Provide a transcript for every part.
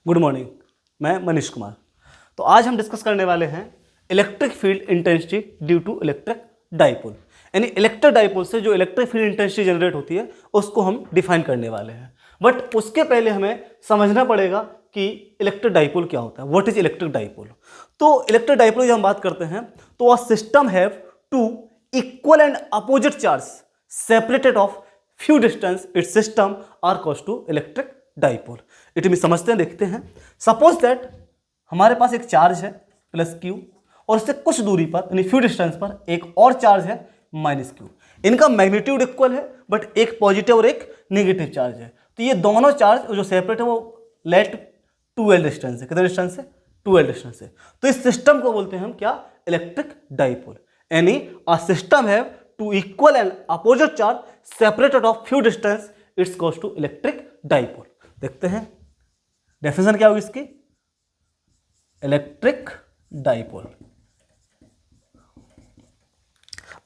Good morning, मैं मनीष कुमार। तो आज हम डिस्कस करने वाले हैं electric field intensity due to electric dipole. यानी इलेक्ट्रिक डाइपोल से जो इलेक्ट्रिक फील्ड इंटेंसिटी जनरेट होती है उसको हम डिफाइन करने वाले हैं। बट उसके पहले हमें समझना पड़ेगा कि इलेक्ट्रिक डाइपोल क्या होता है, व्हाट इज इलेक्ट्रिक डाइपोल। तो इलेक्ट्रिक डाइपोल जब हम बात करते हैं तो a system have two equal and opposite charge separated of few distance it's system are called to electric dipole. इट में समझते हैं, देखते हैं। सपोज दैट हमारे पास एक चार्ज है प्लस क्यू और इससे कुछ दूरी पर यानी फ्यू डिस्टेंस पर एक और चार्ज है माइनस क्यू। इनका मैग्नीट्यूड इक्वल है बट एक पॉजिटिव और एक नेगेटिव चार्ज है। तो ये दोनों चार्ज जो सेपरेट है वो लेट 2l डिस्टेंस है। कितना डिस्टेंस है? 2l डिस्टेंस है। तो इस सिस्टम को बोलते हैं हम क्या? Electric dipole. यानी a system have two equal and opposite charge separated of few distance it's called to electric dipole. देखते हैं डेफिनेशन क्या होगी इसकी। Electric dipole,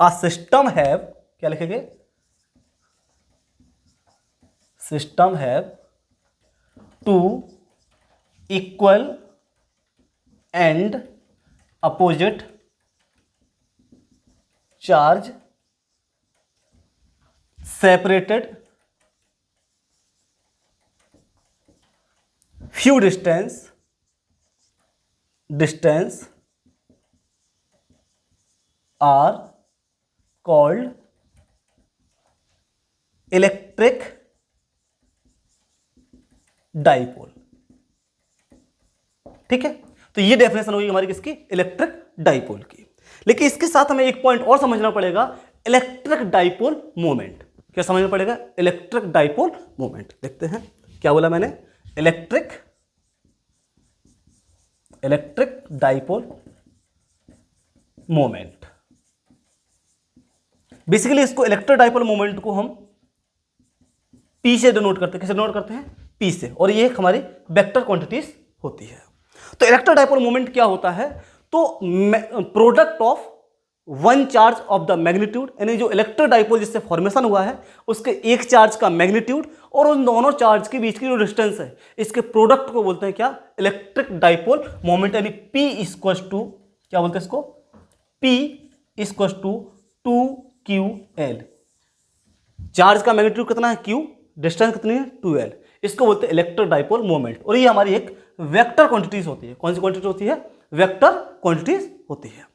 a system have, क्या लिखेंगे? System have two equal and opposite charge separated few distance are called electric dipole। ठीक है, तो ये डेफिनेशन होगी हमारी किसकी? इलेक्ट्रिक डाइपोल की। लेकिन इसके साथ हमें एक पॉइंट और समझना पड़ेगा, इलेक्ट्रिक डाइपोल मोमेंट। क्या समझना पड़ेगा? Electric dipole moment. देखते हैं क्या बोला मैंने। Electric dipole moment. बेसिकली इसको इलेक्ट्रिक डाइपोल मोमेंट को हम P से डिनोट करते हैं। कैसे डिनोट करते हैं? P से। और ये हमारी वेक्टर क्वांटिटीज होती है। तो इलेक्ट्रिक डाइपोल मोमेंट क्या होता है? तो product of one charge of the magnitude, यानी जो इलेक्ट्रिक डाइपोल जिससे फॉर्मेशन हुआ है उसके एक चार्ज का मैग्नीट्यूड और उन दोनों चार्ज के बीच की जो डिस्टेंस है इसके प्रोडक्ट को बोलते हैं क्या? Electric dipole moment. यानी P इक्वल्स टू, क्या बोलते हैं इसको? P equals to 2ql। Charge का मैग्नीट्यूड कितना है? Q। डिस्टेंस कितनी है? 2l। इसको बोलते हैं इलेक्ट्रिक डाइपोल मोमेंट। और ये हमारी एक वेक्टर क्वांटिटीज होती है। कौन सी क्वांटिटी होती है? वेक्टर क्वांटिटीज होती है।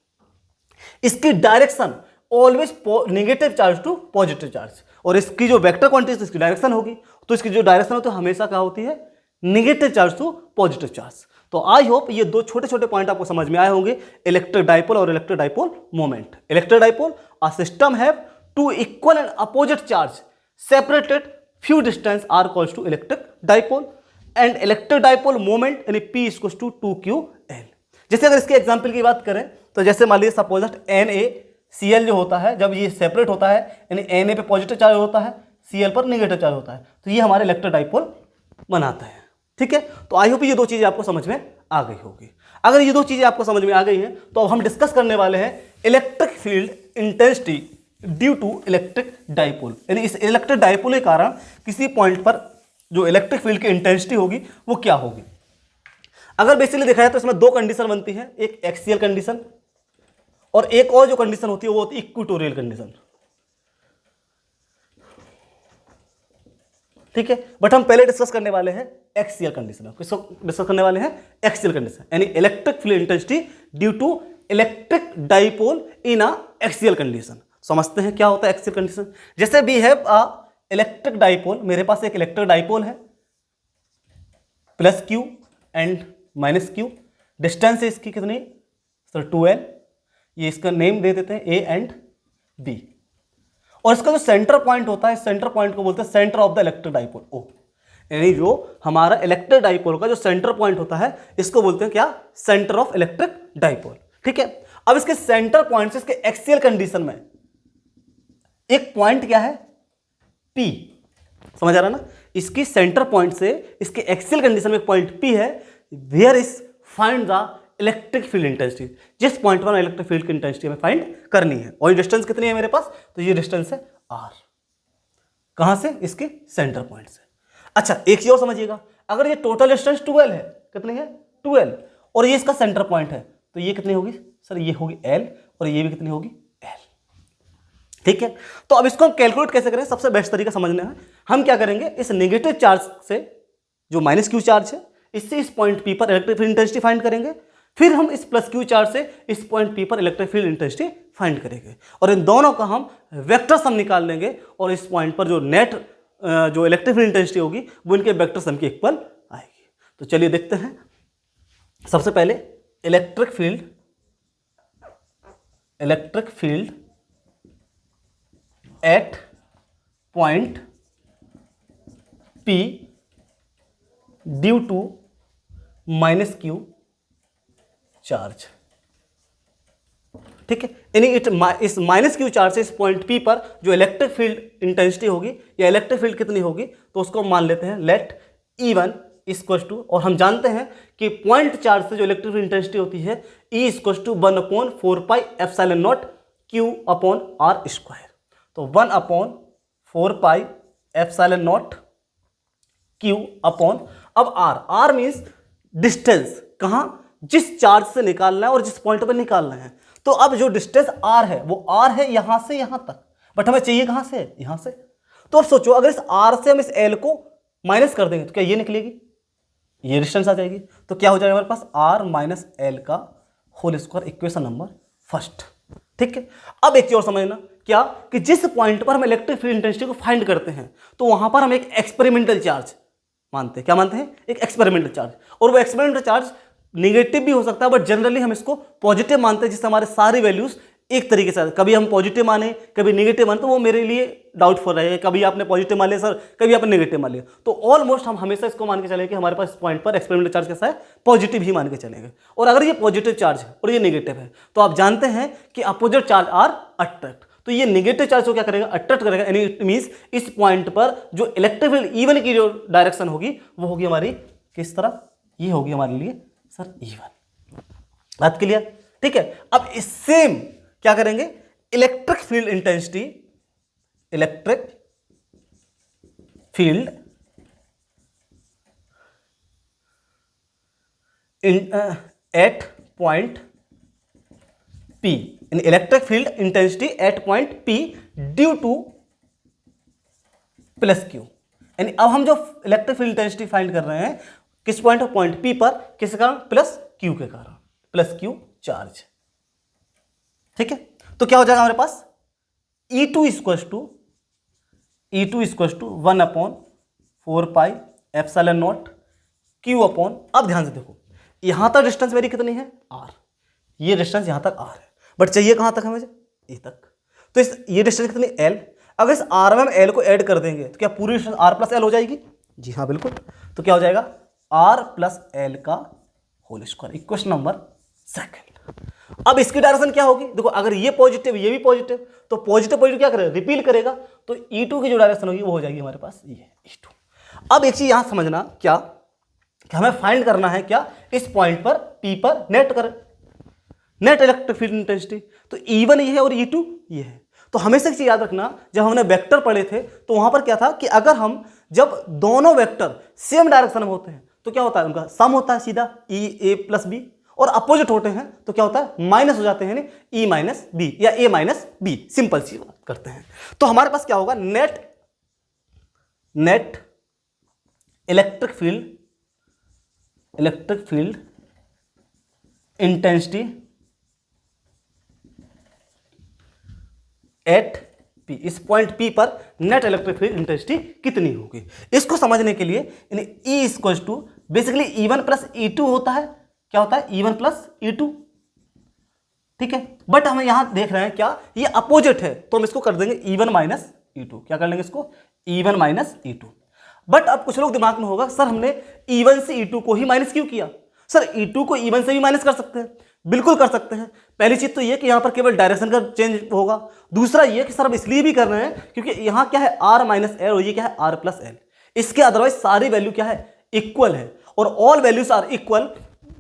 इसकी direction always negative charge to positive charge. और इसकी जो वेक्टर क्वांटिटी इसकी डायरेक्शन होगी तो इसकी जो डायरेक्शन होती है हमेशा क्या होती है? Negative charge to positive charge. तो आई होप ये दो छोटे छोटे पॉइंट आपको समझ में आए होंगे, इलेक्ट्रिक डाइपोल और electric dipole moment. Electric dipole, a system have two equal and opposite charge separated few distance are called to electric dipole. And electric dipole moment यानी P इक्वल्स टू 2ql। जैसे अगर इसके example की बात करें तो जैसे मान लीजिए सपोज NaCl जो होता है, जब ये सेपरेट होता है यानी Na पे पॉजिटिव चार्ज होता है, Cl पर नेगेटिव चार्ज होता है, तो ये हमारे इलेक्ट्रिक डाइपोल बनाता है। ठीक है, तो आई होप ये दो चीजें आपको समझ में आ गई होगी। अगर ये दो चीजें आपको समझ में आ गई हैं तो अब हम डिस्कस करने वाले हैं electric field intensity due to electric dipole. यानी इस इलेक्ट्रिक डाइपोल के कारण किसी पॉइंट पर जो इलेक्ट्रिक फील्ड की इंटेंसिटी होगी वो क्या होगी। अगर बेसिकली देखा जाए तो इसमें दो कंडीशन बनती है, एक एक्सियल कंडीशन और एक और जो कंडीशन होती है वो होती है इक्वेटोरियल कंडीशन। ठीक है, बट हम पहले डिस्कस करने वाले हैं एक्सियल कंडीशन। किसको डिस्कस करने वाले हैं? एक्सियल कंडीशन, यानी electric field intensity due to electric dipole in a axial condition. समझते हैं क्या होता है एक्सियल कंडीशन। जैसे we have a electric dipole, मेरे पास एक इलेक्ट्रिक डाइपोल है plus q and minus q। Distance है इसकी कितनी? Sir 2l। ये इसका नेम दे देते हैं A एंड B। और इसका जो सेंटर पॉइंट होता है, सेंटर पॉइंट को बोलते हैं centre of the electric dipole, O। यानी जो हमारा इलेक्ट्रिक डाइपोल का जो सेंटर पॉइंट होता है इसको बोलते हैं क्या? Centre of electric dipole. ठीक है, अब इसके सेंटर पॉइंट से इसके एक्सियल कंडीशन में एक पॉइंट क्या है? P। समझ आ रहा ना? इसकी सेंटर पॉइंट से इसके एक्सियल कंडीशन में एक पॉइंट P है। Where is find the electric field intensity. जिस पॉइंट पर इलेक्ट्रिक फील्ड की इंटेंसिटी हमें फाइंड करनी है। और ये डिस्टेंस कितनी है मेरे पास? तो ये डिस्टेंस है R। कहां से? इसके सेंटर पॉइंट से। अच्छा, एक चीज और समझिएगा, अगर ये टोटल डिस्टेंस 12 है, कितनी है 12, और ये इसका सेंटर पॉइंट है, तो ये कितनी होगी सर, ये होगी L, और ये भी कितनी होगी L। ठीक है, तो अब इसको हम कैलकुलेट कैसे करें, सबसे बेस्ट तरीका समझना है, हम क्या करेंगे, इस नेगेटिव चार्ज से जो माइनस क्यू चार्ज है, इससे इस पॉइंट P पर इलेक्ट्रिक फील्ड इंटेंसिटी फाइंड करेंगे, फिर हम इस प्लस क्यू चार्ज से इस पॉइंट P पर इलेक्ट्रिक फील्ड इंटेंसिटी फाइंड करेंगे, और इन दोनों का हम वेक्टर सम निकाल लेंगे, और इस पॉइंट पर जो नेट जो इलेक्ट्रिक फील्ड इंटेंसिटी होगी वो इनके वेक्टर सम की इक्वल आएगी। तो चलिए देखते हैं, सबसे पहले electric field at point P due to minus q charge. ठीक है, यानी इस माइनस क्यू चार्ज से इस पॉइंट P पर जो इलेक्ट्रिक फील्ड इंटेंसिटी होगी या इलेक्ट्रिक फील्ड कितनी होगी, तो उसको मान लेते हैं लेट E1 इक्वल टू, और हम जानते हैं कि पॉइंट चार्ज से जो इलेक्ट्रिक फील्ड इंटेंसिटी होती है E equal to 1/4 epsilon nought Q upon R square. तो 1/4 एप्सिलॉन नॉट Q अपॉन, अब R मीन्स डिस्टेंस, कहाँ, जिस चार्ज से निकालना है और जिस पॉइंट पर निकालना है। तो अब जो डिस्टेंस R है वो R है यहां से यहां तक, बट हमें चाहिए कहां से, यहां से। तो अब सोचो, अगर इस R से हम इस L को माइनस कर देंगे तो क्या ये निकलेगी, ये डिस्टेंस आ जाएगी, तो क्या हो जाएगा हमारे पास R माइनस L का whole square, equation number first. ठीक है, अब एक चीज और समझना, क्या कि जिस पॉइंट पर हम इलेक्ट्रिक फील्ड इंटेंसिटी को फाइंड करते हैं तो वहां पर हम एक एक्सपेरिमेंटल चार्ज मानते हैं, क्या मानते हैं, एक एक्सपेरिमेंटल चार्ज, और वो एक्सपेरिमेंटल चार्ज नेगेटिव भी हो सकता है, बट जनरली हम इसको पॉजिटिव मानते हैं, जिससे हमारे सारी वैल्यूज एक तरीके से, कभी हम पॉजिटिव माने कभी नेगेटिव माने, तो वो मेरे लिए डाउटफुल रहेगा, कभी आपने पॉजिटिव मान लिया सर, कभी आपने नेगेटिव मान लिया, तो ऑलमोस्ट हम हमेशा इसको मान के चलेंगे कि हमारे पास इस पॉइंट पर एक्सपेरिमेंटल चार्ज कैसा है, पॉजिटिव ही मान के चलेंगे। और अगर ये पॉजिटिव चार्ज है और ये नेगेटिव है, तो आप जानते हैं कि अपोजिट चार्ज आर अट्रैक्ट, तो ये नेगेटिव चार्ज को क्या करेगा, अट्रैक्ट करेगा, यानी इट मींस इस पॉइंट पर जो इलेक्ट्रिक फील्ड E1 की जो डायरेक्शन होगी वो होगी हमारी किस तरफ, ये होगी हमारे लिए सर E1। बात क्लियर, ठीक है। अब इस सेम क्या करेंगे, electric field intensity, electric field at point P, in electric field intensity eight point P due two plus Q, यानी अब हम जो इलेक्ट्रिक फील्ड इंटेंसिटी फाइंड कर रहे हैं किस पॉइंट पर, पॉइंट P पर, किस कारण, प्लस Q के कारण, प्लस Q चार्ज। ठीक है, तो क्या हो जाएगा हमारे पास, E2 equal to 1/4 epsilon nought Q upon, अब ध्यान से देखो यहां तक डिस्टेंस मेरी कितनी है R, ये डिस्टेंस यहां तक R है, बट चाहिए कहां तक हमें, E तक, तो इस ये डिस्टेंस कितनी L, अगर इस R में हम L को ऐड कर देंगे तो क्या पूरी डिस्टेंस R प्लस L हो जाएगी, जी हाँ बिल्कुल, तो क्या हो जाएगा R प्लस L का whole square, equation number second. अब इसकी डायरेक्शन क्या होगी, देखो अगर ये पॉजिटिव ये भी पॉजिटिव, तो पॉजिटिव पॉजिटिव क्या करेगा, रिपील करेगा, तो E2 की जो डायरेक्शन होगी वो हो जाएगी हमारे पास ये E2। अब एक चीज यहां समझना, क्या कि हमें फाइंड करना है क्या, इस पॉइंट पर P पर नेट इलेक्ट्रिक फील्ड इंटेंसिटी, तो E1 ये है और E2 ये है। तो हमेशा एक चीज याद रखना, जब हमने वेक्टर पढ़े थे तो वहां पर क्या था कि अगर हम जब दोनों वेक्टर सेम डायरेक्शन में होते हैं तो क्या होता है, उनका सम होता है सीधा A प्लस B, और अपोजिट होते हैं तो क्या होता है, माइनस हो जाते हैं, E माइनस बी या A माइनस बी, सिंपल सी बात करते हैं। तो हमारे पास क्या होगा, net electric field intensity at P, इस पॉइंट P पर नेट इलेक्ट्रिक फील्ड इंटेंसिटी कितनी होगी। इसको समझने के लिए E equal to basically E1 plus E2 होता है, क्या होता है, E1 प्लस E2, ठीक है, बट हम यहां देख रहे हैं क्या, ये अपोजिट है, तो हम इसको कर देंगे E1 माइनस E2, क्या कर लेंगे इसको, E1 माइनस E2। बट अब कुछ लोग दिमाग में होगा, सर हमने E1 से E2 को ही माइनस क्यों किया, सर E2 को E1 से भी माइनस कर सकते हैं, बिल्कुल कर सकते हैं। पहली चीज तो ये कि यहां पर केवल डायरेक्शन का चेंज होगा, दूसरा ये कि सर हम इसलिए भी कर रहे हैं क्योंकि यहां क्या है R माइनस L और ये क्या है R प्लस L, इसके अदरवाइज सारी वैल्यू क्या है, इक्वल है, और ऑल वैल्यूज आर इक्वल,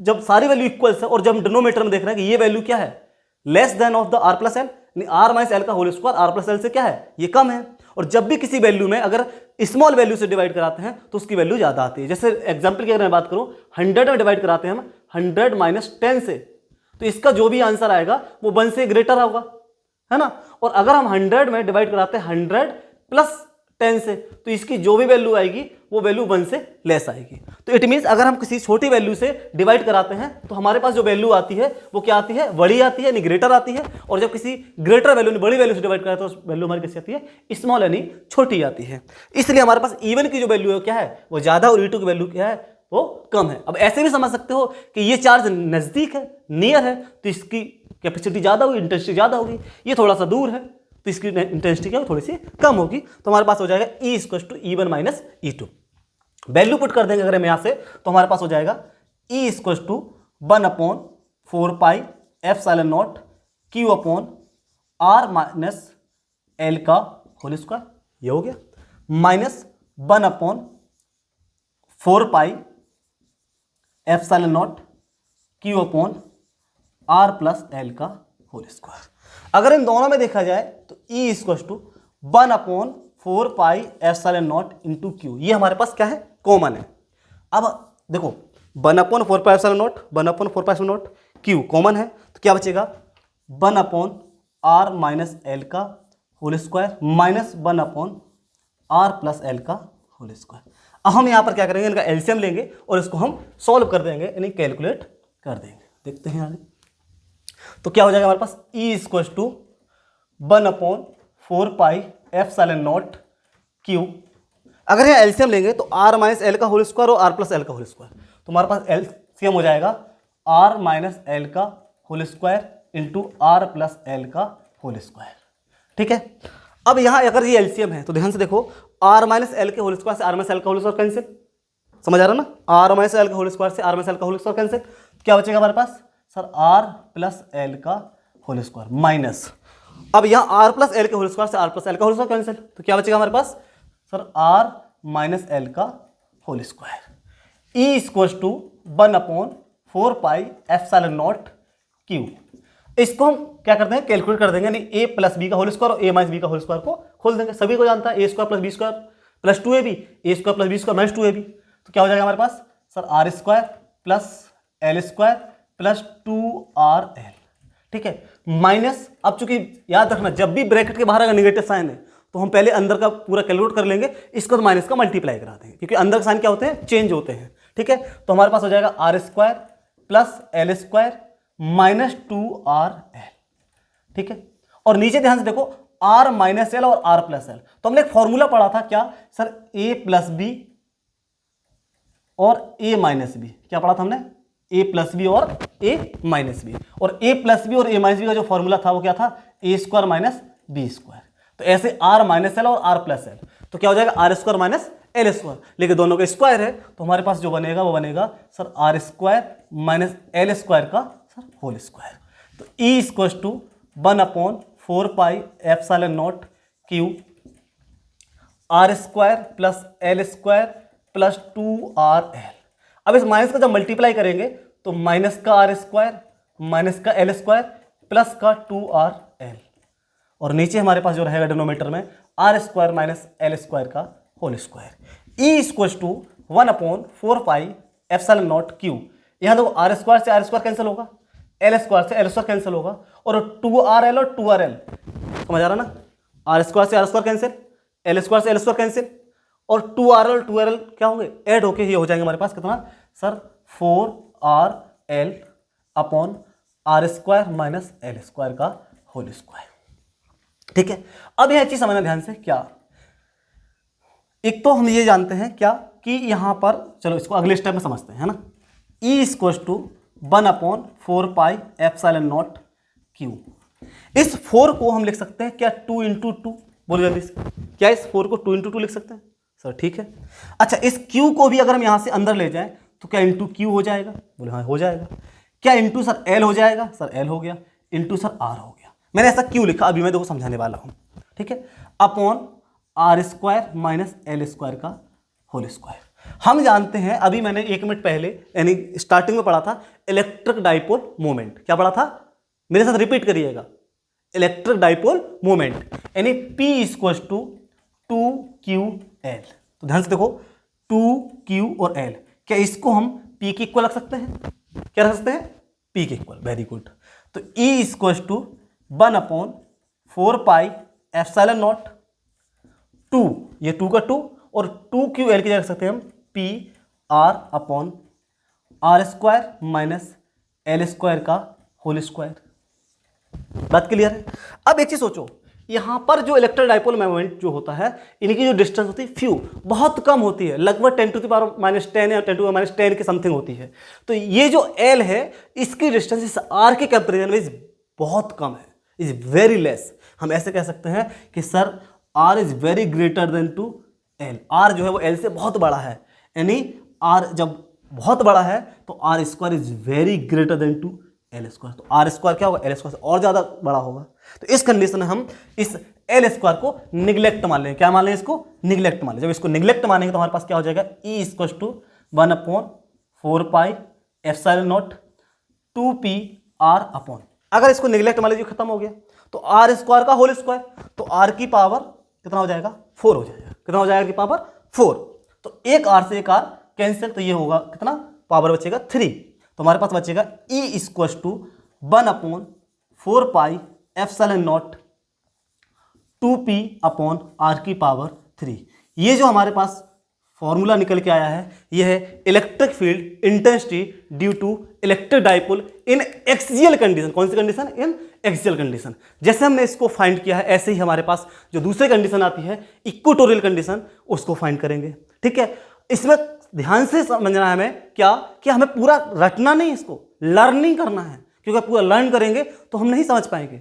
जब सारी वैल्यू इक्वल है और जब हम डिनोमिनेटर में देख रहे हैं कि ये वैल्यू क्या है, less than of the R plus L, R minus L का whole square R plus L से क्या है, ये कम है, और जब भी किसी वैल्यू में अगर स्मॉल वैल्यू से डिवाइड कराते हैं तो उसकी वैल्यू ज़्यादा आती है। जैसे एग्जाम्पल की अगर मैं बात करूँ, 100 में डिवाइड कराते हैं हम 100 माइनस 10 से, तो इसका जो भी आंसर आएगा वो 1 से ग्रेटर होगा, है ना। और अगर हम 100 में डिवाइड कराते हैं 100 प्लस 10 से, तो इसकी जो भी वैल्यू आएगी वो वैल्यू 1 से लेस आएगी। तो इट मीन्स अगर हम किसी छोटी वैल्यू से डिवाइड कराते हैं तो हमारे पास जो वैल्यू आती है वो क्या आती है, बड़ी आती है, यानी ग्रेटर आती है। और जब किसी ग्रेटर वैल्यू बड़ी वैल्यू से डिवाइड कराते हैं तो वैल्यू हमारी कैसी आती है, स्मॉल यानी छोटी आती है। इसलिए हमारे पास इवन की जो वैल्यू है क्या है, वो ज़्यादा, और E2 की वैल्यू क्या है, वो कम है। अब ऐसे भी समझ सकते हो कि ये चार्ज नज़दीक है, नियर है, तो इसकी कैपेसिटी ज़्यादा होगी, इंटेंसिटी ज़्यादा होगी। ये थोड़ा सा दूर है तो इसकी इंटेंसिटी क्या थोड़ी सी कम होगी। तो हमारे पास हो जाएगा E = E1 minus E2। Value put कर देंगे अगर हम यहाँ से, तो हमारे पास हो जाएगा E = 1/4 πε0 Q/r माइनस L का होल स्क्वायर, ये हो गया, माइनस 1/4 πε0 Q/r प्लस L का होल स्क्वायर। अगर इन दोनों में देखा जाए तो E = 1/4 πε0 इंटू Q, ये हमारे पास क्या है, कॉमन है। अब देखो 1/4 πε0 1/4 πε0 Q कॉमन है, तो क्या बचेगा, 1/r माइनस L का whole square minus 1/r plus L का होल स्क्वायर। अब हम यहाँ पर क्या करेंगे, इनका एलसीएम लेंगे और इसको हम सॉल्व कर देंगे, यानी कैलकुलेट कर देंगे। देखते हैं आगे, तो क्या हो जाएगा हमारे पास, E = 1/4 πε0 Q। अगर यहाँ एलसीएम लेंगे तो r माइनस L का होल स्क्वायर और r प्लस L का होल स्क्वायर, तो हमारे पास एलसीएम हो जाएगा r माइनस L का whole square into r plus L का होल स्क्वायर। ठीक है, अब यहाँ अगर ये एलसीएम है तो ध्यान से देखो, r माइनस L के होल स्क्वायर से r माइनस L का होल स्क्वायर कैंसिल, समझ आ रहा ना, r माइनस L का होल स्क्वायर से r माइनस L का होल स्क्वायर कैंसिल, क्या बचेगा हमारे पास सर, r प्लस L का होल स्क्वायर माइनस, अब यहाँ r प्लस L के होल स्क्वायर से r प्लस L का होल स्क्वायर कैंसिल, तो क्या बचेगा हमारे पास सर, r माइनस L का होल स्क्वायर। E = 1/4 πε0 Q। इसको हम क्या करते हैं, कैलकुलेट कर देंगे, यानी a प्लस बी का होल स्क्वायर और a माइनस बी का होल स्क्वायर को खोल देंगे। सभी को जानता है a² + b² + 2ab, a² + b² minus 2ab, तो क्या हो जाएगा हमारे पास sir, r² plus L² plus 2rl। ठीक है, माइनस, अब चूंकि याद रखना जब भी ब्रैकेट के बाहर अगर नेगेटिव साइन है तो हम पहले अंदर का पूरा कैलकुलेट कर लेंगे, इसको तो माइनस का मल्टीप्लाई करा देंगे, क्योंकि अंदर के साइन क्या होते हैं, चेंज होते हैं। ठीक है, तो हमारे पास हो जाएगा r² plus L² minus 2rl। ठीक है, और नीचे ध्यान से देखो r माइनस L और r प्लस L, तो हमने एक फॉर्मूला पढ़ा था क्या सर, a प्लस बी और a माइनस बी, क्या पढ़ा था हमने, a प्लस बी और a माइनस बी, और a प्लस बी और a माइनस बी का जो फॉर्मूला था वो क्या था, a² माइनस b²। तो ऐसे r माइनस L और r प्लस L, तो क्या हो जाएगा r² माइनस L², लेकिन दोनों का स्क्वायर है, तो हमारे पास जो बनेगा वो बनेगा सर, r² माइनस L² का सर होल स्क्वायर। तो E = 1/4 πε0 Q, r² plus L² plus 2rl। अब इस माइनस का जब मल्टीप्लाई करेंगे तो माइनस का r² माइनस का L² प्लस का 2rl, और नीचे हमारे पास जो रहेगा डिनोमिनेटर में r² माइनस L² का होल स्क्वायर। E = 1/4 πε0 Q। यहाँ देखो r² से r² कैंसिल होगा, L² से L² कैंसिल होगा, और 2rl और 2rl, समझ आ रहा ना, r² से r² कैंसिल, L² से L² कैंसिल, और 2rl और 2rl क्या होंगे, ऐड होके ये हो जाएंगे हमारे पास कितना sir, 4rl upon r² minus L² का होल स्क्वायर। ठीक है, अब यह चीज समझना ध्यान से, क्या एक तो हम ये जानते हैं क्या कि यहां पर, चलो इसको अगले स्टेप में समझते हैं, है ना। E = 1/4 πε0 Q। इस 4 को हम लिख सकते हैं क्या, 2 × 2, बोलो जल्दी से, क्या इस 4 को 2 × 2 लिख सकते हैं सर, ठीक है। अच्छा, इस Q को भी अगर हम यहां से अंदर ले जाएं तो क्या इंटू Q हो जाएगा, बोले हाँ हो जाएगा। क्या इंटू सर L हो जाएगा, सर L हो गया, इंटू सर R हो गया। मैंने ऐसा क्यों लिखा अभी मैं देखो समझाने वाला हूं। ठीक है, अपॉन r² माइनस L² का होल स्क्वायर। हम जानते हैं, अभी मैंने 1 मिनट पहले यानी स्टार्टिंग में पढ़ा था इलेक्ट्रिक डाइपोल मोमेंट, क्या पढ़ा था, मेरे साथ रिपीट करिएगा, इलेक्ट्रिक डाइपोल मोमेंट, यानी P = 2q एल। तो ध्यान से देखो 2Q और L, क्या इसको हम P के इक्वल रख सकते हैं? क्या रख सकते हैं? P के इक्वल। Very good. तो E इक्वल टू 1/4πε0 2, ये 2 का 2 और 2QL की जगह रख सकते हैं हम PR/R² माइनस L² का होल स्क्वायर। बात क्लियर है? अब एक चीज सोचो, यहां पर जो इलेक्ट्रिक डाइपोल मोमेंट जो होता है, इनकी जो डिस्टेंस होती है फ्यू, बहुत कम होती है, लगभग 10⁻⁻10 या 10⁻10 के समथिंग होती है। तो ये जो L है, इसकी डिस्टेंस इस R के कंपेरिजन में बहुत कम है, इज वेरी लेस। हम ऐसे कह सकते हैं कि sir R is very greater than to L। R जो है वो L से बहुत बड़ा है, यानी R जब बहुत बड़ा है तो R² is very greater than to L²। तो R² क्या होगा? L² से और ज्यादा बड़ा होगा। तो इस कंडीशन में हम इस L² को निगलेक्ट मान लें। क्या मान लें? इसको निगलेक्ट मान लें। जब इसको निगलेक्ट मानेंगे तो हमारे पास क्या हो जाएगा? E equal to 1/4πε0 2PR/। अगर इसको निगलेक्ट मान लीजिए, खत्म हो गया, तो R² का होल स्क्वायर, तो R की पावर कितना हो जाएगा? 4 हो जाएगा। कितना हो जाएगा? की पावर 4। तो एक R से एक R कैंसिल, तो ये होगा कितना? पावर बचेगा 3। तो हमारे पास बचेगा E इक्वल टू 1/4πε0 2P/R की पावर 3। ये जो हमारे पास फॉर्मूला निकल के आया है, ये है electric field intensity due to electric dipole in axial condition. कौन सी कंडीशन? In axial condition. जैसे हमने इसको फाइंड किया है, ऐसे ही हमारे पास जो दूसरी कंडीशन आती है इक्वेटोरियल कंडीशन, उसको फाइंड करेंगे। ठीक है, इसमें ध्यान से समझना है हमें क्या कि हमें पूरा रटना नहीं, इसको लर्निंग करना है, क्योंकि पूरा लर्न करेंगे तो हम नहीं समझ पाएंगे।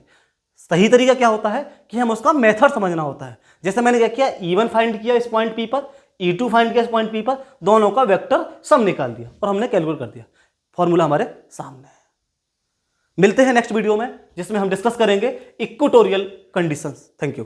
सही तरीका क्या होता है कि हम उसका मेथड समझना होता है। जैसे मैंने क्या किया, E1 फाइंड किया इस पॉइंट P पर, E2 फाइंड किया इस पॉइंट P पर, दोनों का वेक्टर सम निकाल दिया और हमने कैलकुलेट कर दिया, फॉर्मूला हमारे सामने है। मिलते हैं नेक्स्ट वीडियो में, जिसमें हम डिस्कस करेंगे इक्वेटोरियल कंडीशंस। Thank you.